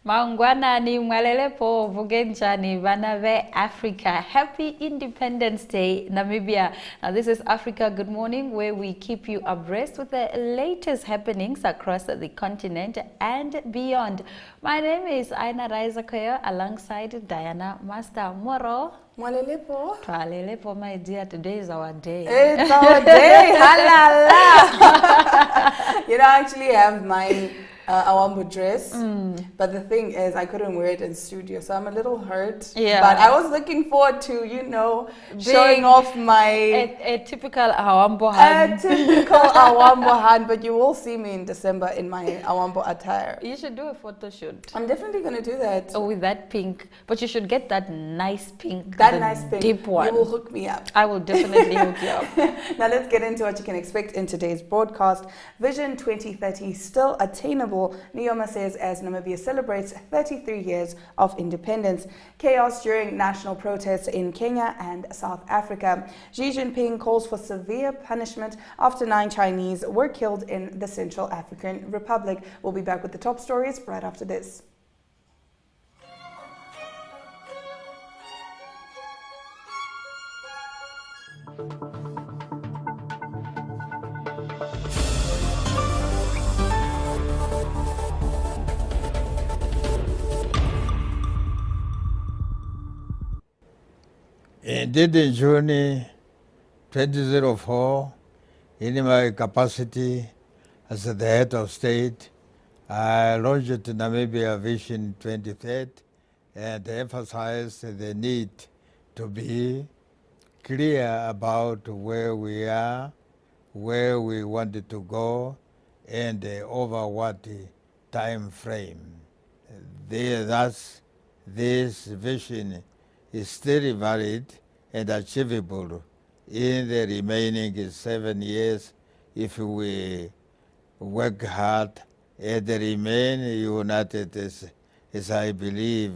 Maungwanani mwalelepo vugenjani vanave Africa. Happy Independence Day, Namibia. Now this is Africa Good Morning, where we keep you abreast with the latest happenings across the continent and beyond. My name is Aina Raizakoyo alongside Diana Master Moro. Mwalelepo. Twalelepo, my dear. Today is our day. It's our day. Halala. You know, I actually have my Awambo dress, but the thing is, I couldn't wear it in studio, so I'm a little hurt. Yeah. But I was looking forward to, you know, showing off my a typical Awambo hand. A typical Awambo hand, but you will see me in December in my Awambo attire. You should do a photo shoot. I'm definitely going to do that. Oh, with that pink, but you should get that nice pink. That nice pink. Deep one. You will hook me up. I will definitely hook you up. Now let's get into what you can expect in today's broadcast. Vision 2030 still attainable, Nujoma says, as Namibia celebrates 33 years of independence. Chaos during national protests in Kenya and South Africa. Xi Jinping calls for severe punishment after 9 Chinese were killed in the Central African Republic. We'll be back with the top stories right after this. Indeed, in June 2004, in my capacity as the head of state, I launched Namibia Vision 2030 and emphasized the need to be clear about where we are, where we wanted to go, and over what time frame. Thus, this vision is still valid and achievable in the remaining 7 years if we work hard and remain united as I believe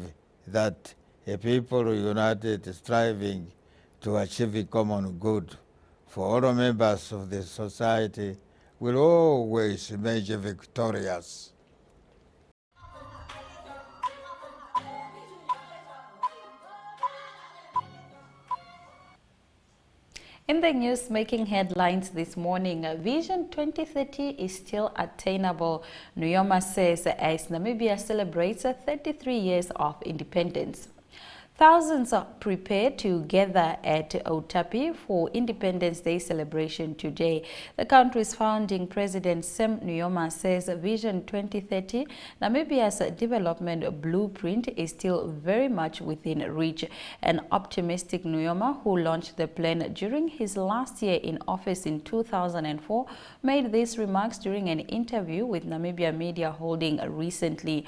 that a people united striving to achieve a common good for all members of the society will always emerge victorious. In the news making headlines this morning, Vision 2030 is still attainable, Nujoma says, as Namibia celebrates 33 years of independence. Thousands are prepared to gather at Oneuptwo for Independence Day celebration today. The country's founding president, Sam Nujoma, says Vision 2030, Namibia's development blueprint, is still very much within reach. An optimistic Nujoma, who launched the plan during his last year in office in 2004, made these remarks during an interview with Namibia Media Holding recently.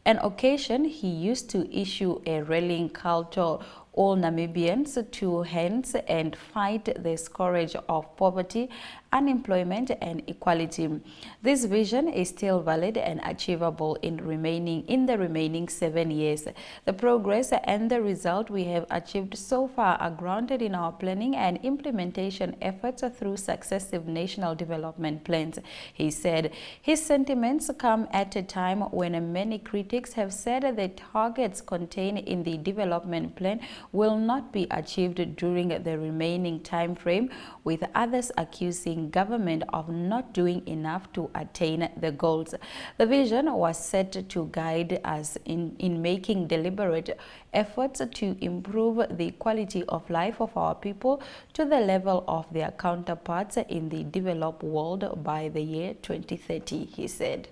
An occasion he used to issue a rallying call to all Namibians to hands and fight the scourge of poverty, unemployment and equality. This vision is still valid and achievable in the remaining 7 years. The progress and the result we have achieved so far are grounded in our planning and implementation efforts through successive national development plans, he said. His sentiments come at a time when many critics have said the targets contained in the development plan will not be achieved during the remaining time frame, with others accusing government of not doing enough to attain the goals. The vision was set to guide us in making deliberate efforts to improve the quality of life of our people to the level of their counterparts in the developed world by the year 2030, he said.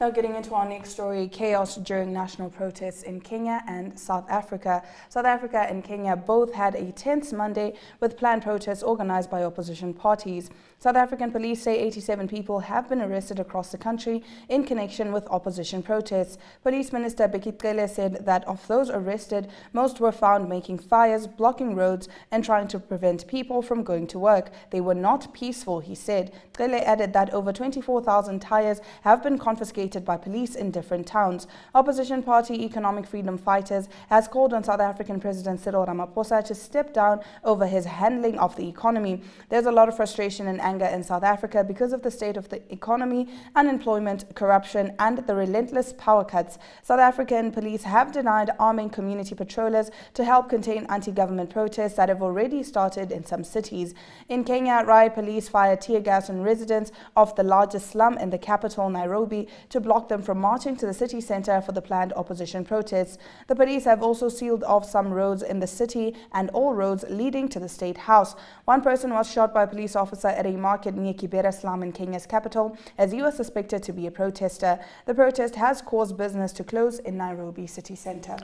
Now getting into our next story, chaos during national protests in Kenya and South Africa. South Africa and Kenya both had a tense Monday with planned protests organized by opposition parties. South African police say 87 people have been arrested across the country in connection with opposition protests. Police Minister Bekitele said that of those arrested, most were found making fires, blocking roads and trying to prevent people from going to work. They were not peaceful, he said. Kele added that over 24,000 tires have been confiscated instigated by police in different towns. Opposition party Economic Freedom Fighters has called on South African President Cyril Ramaphosa to step down over his handling of the economy. There's a lot of frustration and anger in South Africa because of the state of the economy, unemployment, corruption, and the relentless power cuts. South African police have denied arming community patrollers to help contain anti-government protests that have already started in some cities. In Kenya, riot police fired tear gas on residents of the largest slum in the capital, Nairobi, to block them from marching to the city center for the planned opposition protests. The police have also sealed off some roads in the city and all roads leading to the State House. One person was shot by a police officer at a market near Kibera slum in Kenya's capital as he was suspected to be a protester. The protest has caused business to close in Nairobi city center.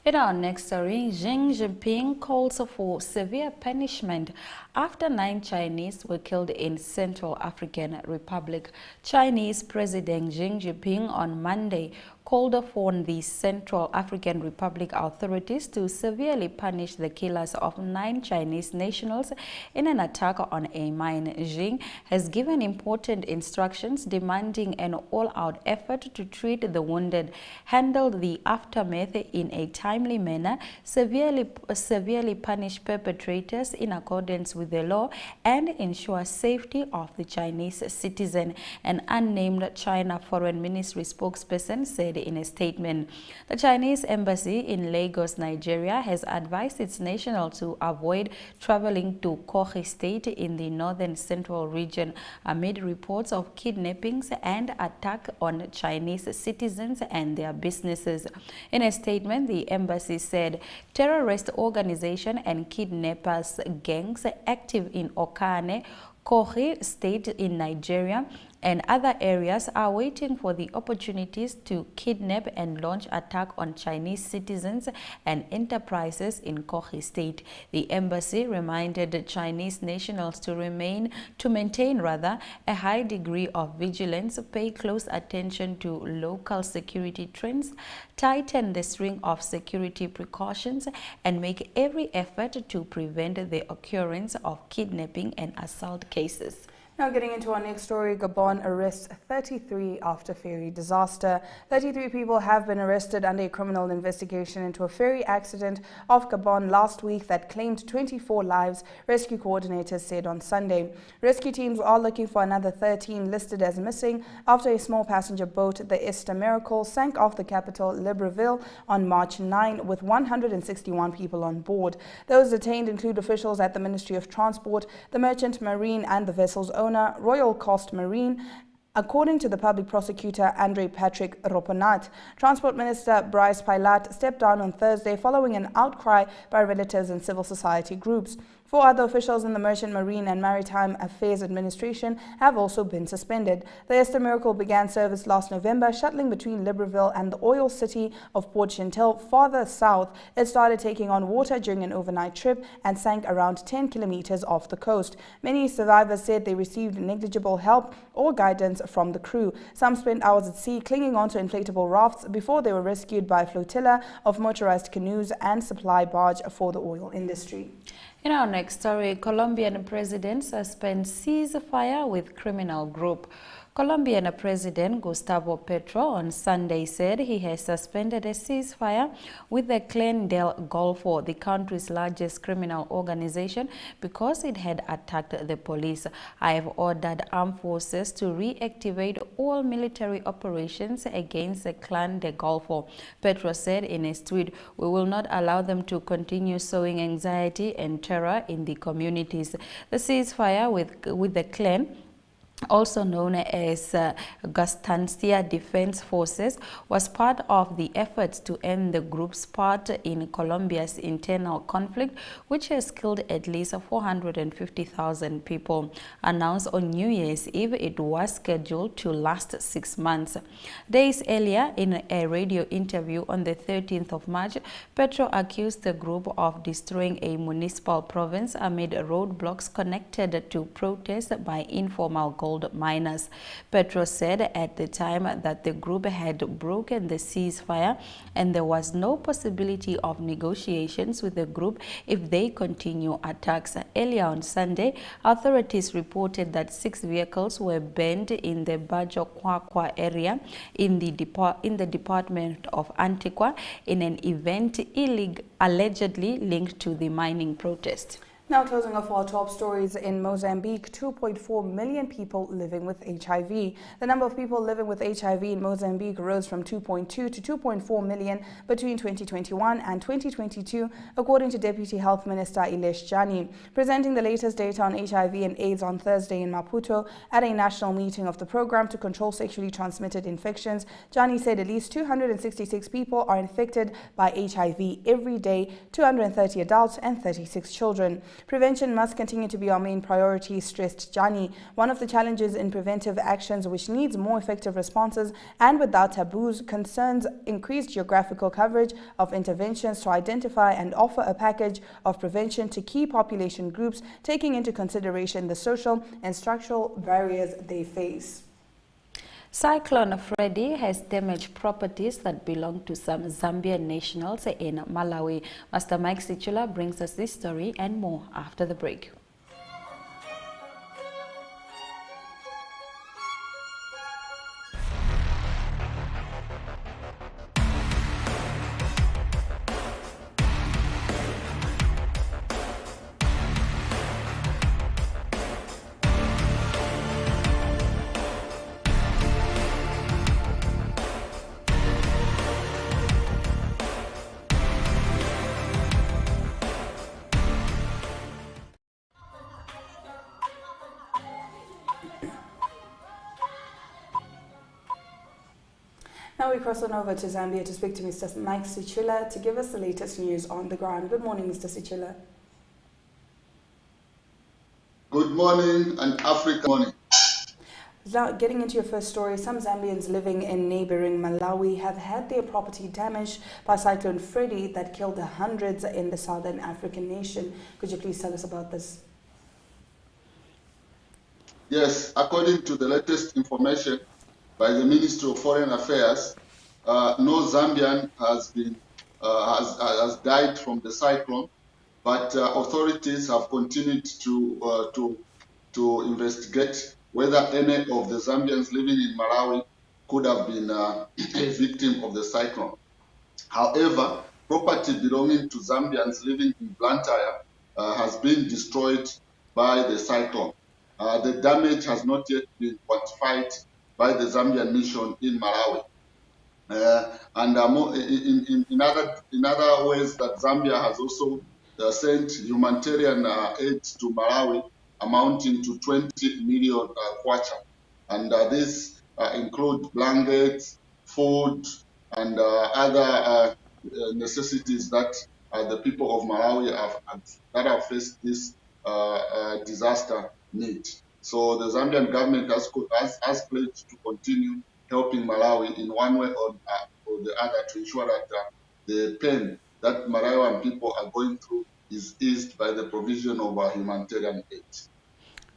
In our next story, Xi Jinping calls for severe punishment after 9 Chinese were killed in Central African Republic. Chinese President Xi Jinping on Monday called upon the Central African Republic authorities to severely punish the killers of 9 Chinese nationals in an attack on a mine. Xi has given important instructions demanding an all-out effort to treat the wounded, handle the aftermath in a timely manner, severely punish perpetrators in accordance with the law, and ensure safety of the Chinese citizen, an unnamed China Foreign Ministry spokesperson said in a statement. The Chinese embassy in Lagos, Nigeria, has advised its nationals to avoid traveling to Kogi State in the northern central region amid reports of kidnappings and attack on Chinese citizens and their businesses. In a statement, the embassy said terrorist organization and kidnappers gangs active in Okane, Kogi State in Nigeria, and other areas are waiting for the opportunities to kidnap and launch attack on Chinese citizens and enterprises in Kogi State. The embassy reminded Chinese nationals to maintain a high degree of vigilance, pay close attention to local security trends, tighten the string of security precautions, and make every effort to prevent the occurrence of kidnapping and assault cases. Now getting into our next story, Gabon arrests 33 after ferry disaster. 33 people have been arrested under a criminal investigation into a ferry accident off Gabon last week that claimed 24 lives, rescue coordinators said on Sunday. Rescue teams are looking for another 13 listed as missing after a small passenger boat, the Esther Miracle, sank off the capital Libreville on March 9 with 161 people on board. Those detained include officials at the Ministry of Transport, the Merchant Marine and the vessel's owner, Royal Coast Marine, according to the public prosecutor Andre Patrick Roponat. Transport Minister Bryce Pilat stepped down on Thursday following an outcry by relatives and civil society groups. 4 other officials in the Merchant Marine and Maritime Affairs Administration have also been suspended. The Esther Miracle began service last November, shuttling between Libreville and the oil city of Port Gentil. Farther south, it started taking on water during an overnight trip and sank around 10 kilometers off the coast. Many survivors said they received negligible help or guidance from the crew. Some spent hours at sea clinging onto inflatable rafts before they were rescued by a flotilla of motorized canoes and supply barge for the oil industry. In our next story, Colombian president suspends ceasefire with criminal group. Colombian President Gustavo Petro on Sunday said he has suspended a ceasefire with the Clan del Golfo, the country's largest criminal organization, because it had attacked the police. I have ordered armed forces to reactivate all military operations against the Clan del Golfo, Petro said in a tweet. We will not allow them to continue sowing anxiety and terror in the communities. The ceasefire with the clan, also known as Gustancia Defense Forces, was part of the efforts to end the group's part in Colombia's internal conflict, which has killed at least 450,000 people. Announced on New Year's Eve, it was scheduled to last 6 months. Days earlier, in a radio interview on the 13th of March, Petro accused the group of destroying a municipal province amid roadblocks connected to protests by informal gold gold miners. Petro said at the time that the group had broken the ceasefire and there was no possibility of negotiations with the group if they continue attacks. Earlier on Sunday, authorities reported that 6 vehicles were burned in the Bajo-Kwakwa area in the department of Antigua in an event allegedly linked to the mining protest. Now closing off our top stories in Mozambique, 2.4 million people living with HIV. The number of people living with HIV in Mozambique rose from 2.2 to 2.4 million between 2021 and 2022, according to Deputy Health Minister Ilesh Jani. Presenting the latest data on HIV and AIDS on Thursday in Maputo at a national meeting of the Program to Control Sexually Transmitted Infections, Jani said at least 266 people are infected by HIV every day, 230 adults and 36 children. Prevention must continue to be our main priority, stressed Jani. One of the challenges in preventive actions which needs more effective responses and without taboos concerns increased geographical coverage of interventions to identify and offer a package of prevention to key population groups, taking into consideration the social and structural barriers they face. Cyclone Freddy has damaged properties that belong to some Zambian nationals in Malawi. Master Mike Sichula brings us this story and more after the break. Now we cross on over to Zambia to speak to Mr. Mike Sichula to give us the latest news on the ground. Good morning, Mr. Sichula. Good morning and Africa morning. Now, getting into your first story, some Zambians living in neighboring Malawi have had their property damaged by Cyclone Freddy that killed hundreds in the southern African nation. Could you please tell us about this? Yes, according to the latest information by the Ministry of Foreign Affairs, no Zambian has died from the cyclone, but authorities have continued to investigate whether any of the Zambians living in Malawi could have been a victim of the cyclone. However, property belonging to Zambians living in Blantyre has been destroyed by the cyclone. The damage has not yet been quantified by the Zambian mission in Malawi. In other ways that Zambia has also sent humanitarian aid to Malawi amounting to 20 million kwacha. And this include blankets, food, and other necessities that the people of Malawi have faced this disaster need. So the Zambian government has pledged to continue helping Malawi in one way or the other to ensure that the pain that Malawian people are going through is eased by the provision of humanitarian aid.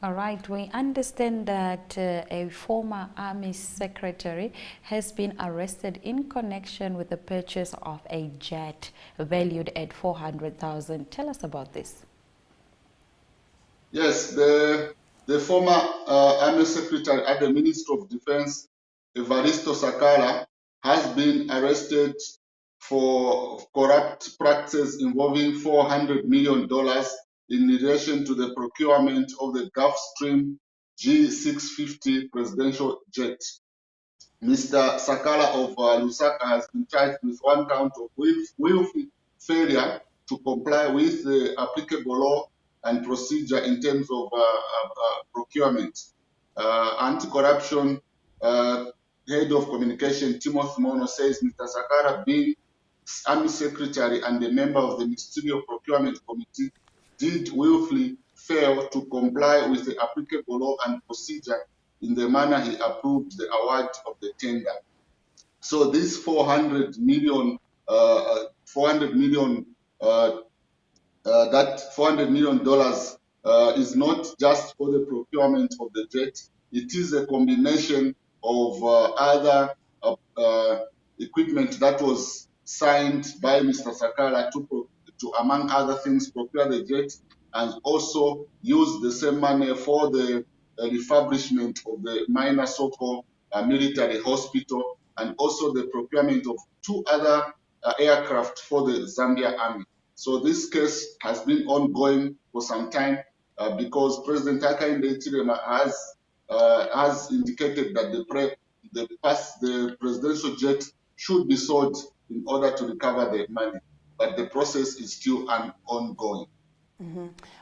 All right, we understand that a former army secretary has been arrested in connection with the purchase of a jet valued at 400,000. Tell us about this. Yes, the former Army Secretary at the Ministry of Defense, Evaristo Sakala, has been arrested for corrupt practices involving $400 million in relation to the procurement of the Gulfstream G650 presidential jet. Mr. Sakala of Lusaka has been charged with one count of willful failure to comply with the applicable law and procedure in terms of procurement. Anti-corruption head of communication, Timothy Mono, says Mr. Sakara, being Army Secretary and a member of the Ministerial Procurement Committee, did willfully fail to comply with the applicable law and procedure in the manner he approved the award of the tender. So this $400 million is not just for the procurement of the jet, it is a combination of other equipment that was signed by Mr. Sakala to, among other things, procure the jet and also use the same money for the refurbishment of the minor Soko military hospital and also the procurement of 2 other aircraft for the Zambia army. So this case has been ongoing for some time because President Hakainde Hichilema has indicated that the presidential jet should be sold in order to recover the money, but the process is still ongoing.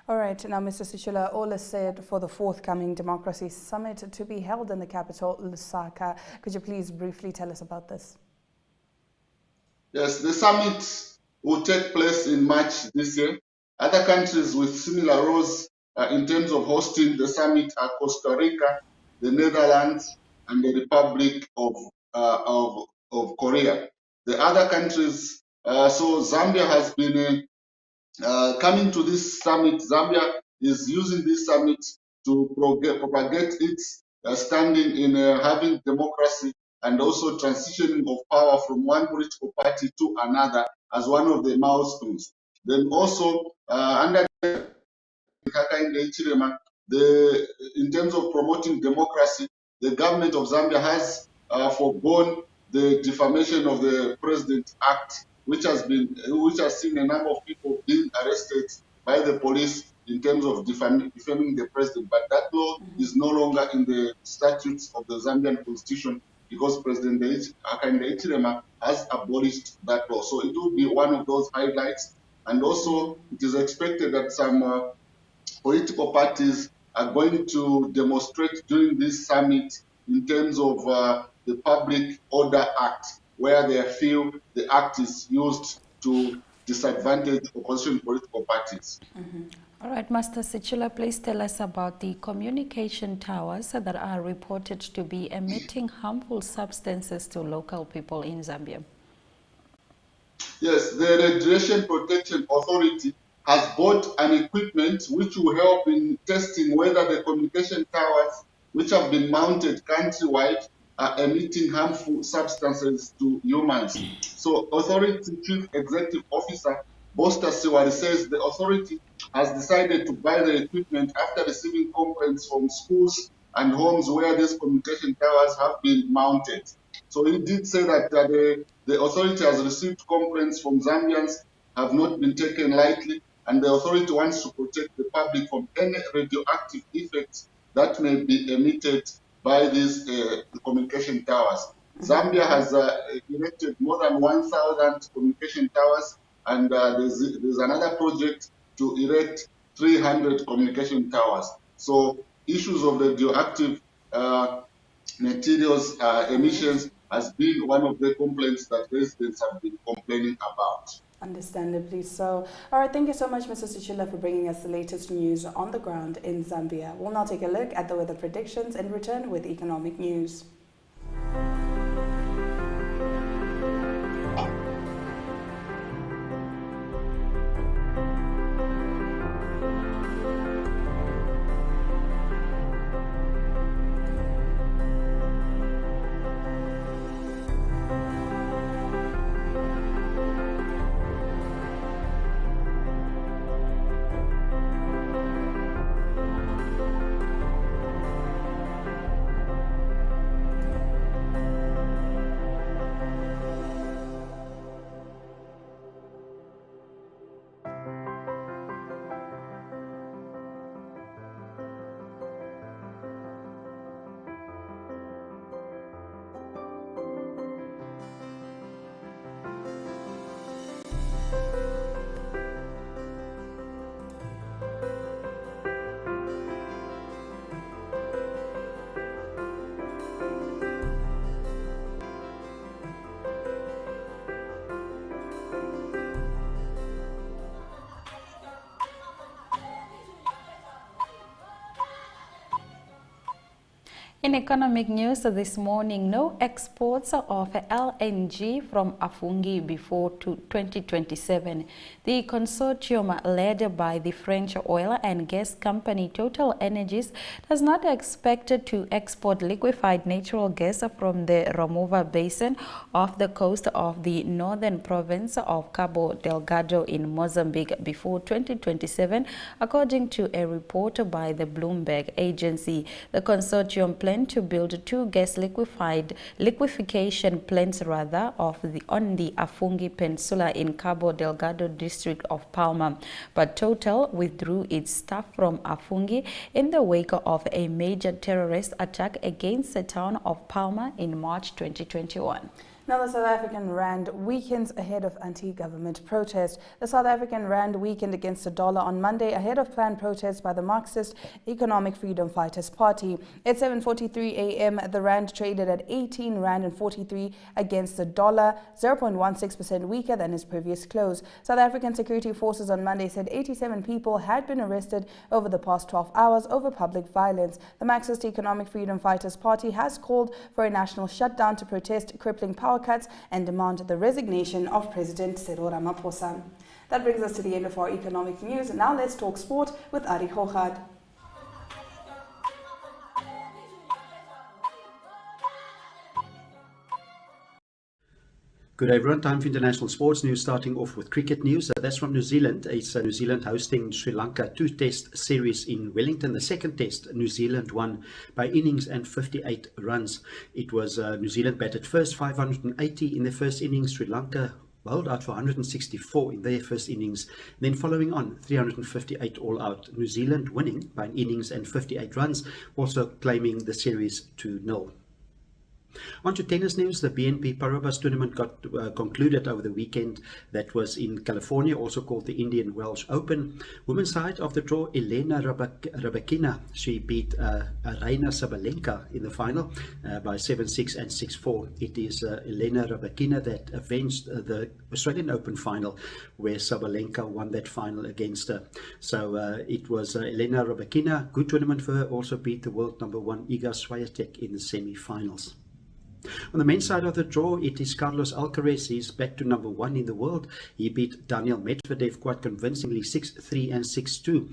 All right, now Mr. Sichula, all is said for the forthcoming Democracy Summit to be held in the capital, Lusaka. Could you please briefly tell us about this? Yes, the summit will take place in March this year. Other countries with similar roles in terms of hosting the summit are Costa Rica, the Netherlands, and the Republic of Korea. The other countries, so Zambia has been coming to this summit. Zambia is using this summit to propagate its standing in having democracy and also transitioning of power from one political party to another as one of the milestones. Then also under Hakainde Hichilema, in terms of promoting democracy, the government of Zambia has foregone the defamation of the President Act, which has seen a number of people being arrested by the police in terms of defaming the president. But that law is no longer in the statutes of the Zambian constitution because President Hakainde Hichilema has abolished that law. So it will be one of those highlights. And also, it is expected that some political parties are going to demonstrate during this summit in terms of the Public Order Act, where they feel the act is used to disadvantage opposition political parties. All right, Master Sichula, please tell us about the communication towers that are reported to be emitting harmful substances to local people in Zambia. Yes, the Radiation Protection Authority has bought an equipment which will help in testing whether the communication towers which have been mounted countrywide are emitting harmful substances to humans. So Authority Chief Executive Officer Bosta Siwari says the authority has decided to buy the equipment after receiving complaints from schools and homes where these communication towers have been mounted. So he did say that the authority has received complaints from Zambians have not been taken lightly, and the authority wants to protect the public from any radioactive effects that may be emitted by these communication towers. Zambia has erected more than 1,000 communication towers, and there's another project to erect 300 communication towers. So issues of radioactive materials emissions has been one of the complaints that residents have been complaining about. Understandably so. All right, thank you so much, Mr. Sichula, for bringing us the latest news on the ground in Zambia. We'll now take a look at the weather predictions and return with economic news. In economic news this morning, no exports of LNG from Afungi before 2027. The consortium led by the French oil and gas company Total Energies does not expect to export liquefied natural gas from the Ramova Basin off the coast of the northern province of Cabo Delgado in Mozambique before 2027, according to a report by the Bloomberg agency. The consortium plan to build two gas liquefaction plants on the Afungi Peninsula in Cabo Delgado district of Palma, but Total withdrew its staff from Afungi in the wake of a major terrorist attack against the town of Palma in March 2021. Now, the South African Rand weakens ahead of anti-government protest. The South African Rand weakened against the dollar on Monday ahead of planned protests by the Marxist Economic Freedom Fighters Party. At 7:43 a.m., the Rand traded at 18 Rand and 43 against the dollar, 0.16% weaker than its previous close. South African security forces on Monday said 87 people had been arrested over the past 12 hours over public violence. The Marxist Economic Freedom Fighters Party has called for a national shutdown to protest crippling power cuts and demand the resignation of President Cyril Ramaphosa. That brings us to the end of our economic news. Now let's talk sport with Ari Hochad. Good day everyone, time for international sports news, starting off with cricket news. That's from New Zealand. It's New Zealand hosting Sri Lanka, two-test series in Wellington. The second test, New Zealand won by innings and 58 runs. It was New Zealand batted first, 580 in the first innings. Sri Lanka bowled out for 164 in their first innings. Then following on, 358 all out. New Zealand winning by an innings and 58 runs, also claiming the series 2-0. On to tennis news. The BNP Paribas tournament got concluded over the weekend. That was in California, also called the Indian Welsh Open. Women's side of the draw, Elena Rybakina. She beat Aryna Sabalenka in the final by 7-6 and 6-4. It is Elena Rybakina that avenged the Australian Open final, where Sabalenka won that final against her. So it was Elena Rybakina. Good tournament for her. Also beat the world number 1 Iga Swiatek in the semi-finals. On the men's side of the draw, it is Carlos Alcaraz. He's back to number 1 in the world. He beat Daniil Medvedev quite convincingly 6-3 and 6-2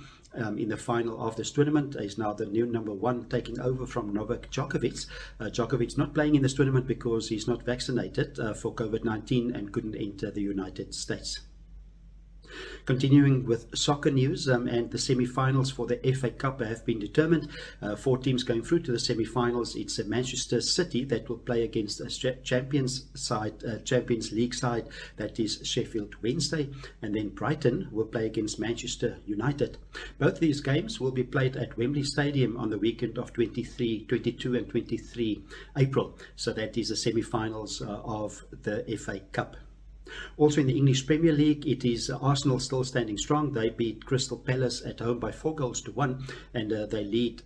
in the final of this tournament. He's now the new number 1, taking over from Novak Djokovic. Djokovic not playing in this tournament because he's not vaccinated for COVID-19 and couldn't enter the United States. Continuing with soccer news, and the semi-finals for the FA Cup have been determined. 4 teams going through to the semi-finals. It's Manchester City that will play against a Champions League side, that is Sheffield Wednesday, and then Brighton will play against Manchester United. Both these games will be played at Wembley Stadium on the weekend of 22 and 23 April. So that is the semi-finals of the FA Cup. Also in the English Premier League, it is Arsenal still standing strong. They beat Crystal Palace at home by 4-1, and they lead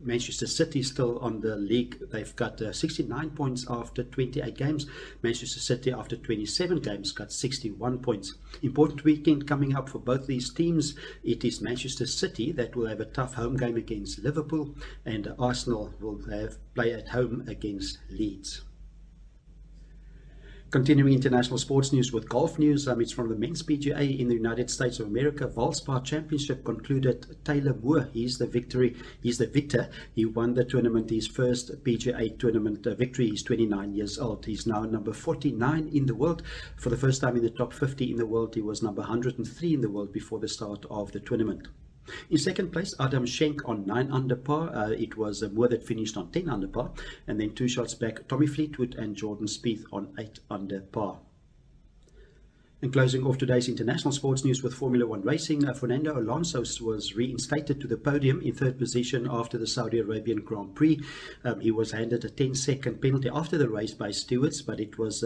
Manchester City still on the league. They've got 69 points after 28 games. Manchester City after 27 games got 61 points. Important weekend coming up for both these teams. It is Manchester City that will have a tough home game against Liverpool, and Arsenal will play at home against Leeds. Continuing international sports news with golf news, it's from the men's PGA in the United States of America. Valspar Championship concluded. Taylor Moore, he's the victor. He won the tournament, his first PGA tournament victory. He's 29 years old. He's now number 49 in the world. For the first time in the top 50 in the world, he was number 103 in the world before the start of the tournament. In second place, Adam Schenk on 9 under par. It was Moore that finished on 10 under par. And then 2 shots back, Tommy Fleetwood and Jordan Spieth on 8 under par. And closing off today's international sports news with Formula 1 racing, Fernando Alonso was reinstated to the podium in 3rd position after the Saudi Arabian Grand Prix. He was handed a 10-second penalty after the race by stewards, but it was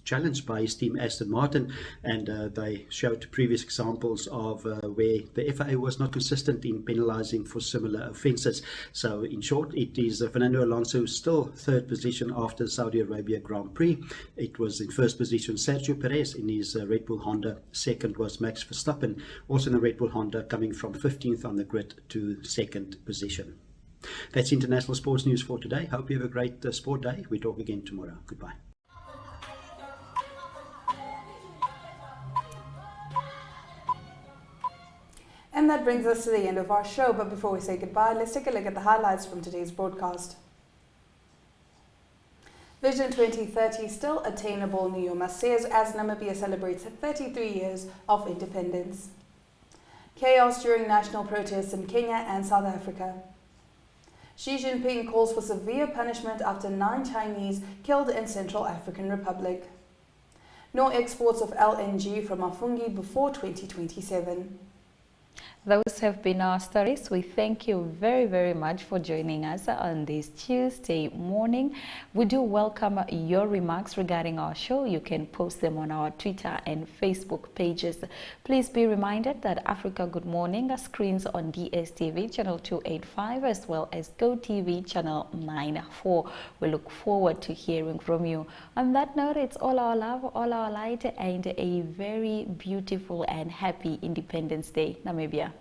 challenged by his team Aston Martin, and they showed previous examples of where the FIA was not consistent in penalising for similar offences. So in short, it is Fernando Alonso still 3rd position after Saudi Arabia Grand Prix. It was in 1st position Sergio Perez in his Red Bull Honda. 2nd was Max Verstappen, also in the Red Bull Honda, coming from 15th on the grid to 2nd position. That's international sports news for today. Hope you have a great sport day. We talk again tomorrow. Goodbye. And that brings us to the end of our show. But before we say goodbye, let's take a look at the highlights from today's broadcast. Vision 2030 still attainable, Nujoma says, as Namibia celebrates 33 years of independence. Chaos during national protests in Kenya and South Africa. Xi Jinping calls for severe punishment after 9 Chinese killed in Central African Republic. No exports of LNG from Mafungi before 2027. Those have been our stories. We thank you very, very much for joining us on this Tuesday morning. We do welcome your remarks regarding our show. You can post them on our Twitter and Facebook pages. Please be reminded that Africa Good Morning screens on DSTV channel 285 as well as GoTV channel 94. We look forward to hearing from you. On that note, it's all our love, all our light, and a very beautiful and happy Independence Day, Namibia.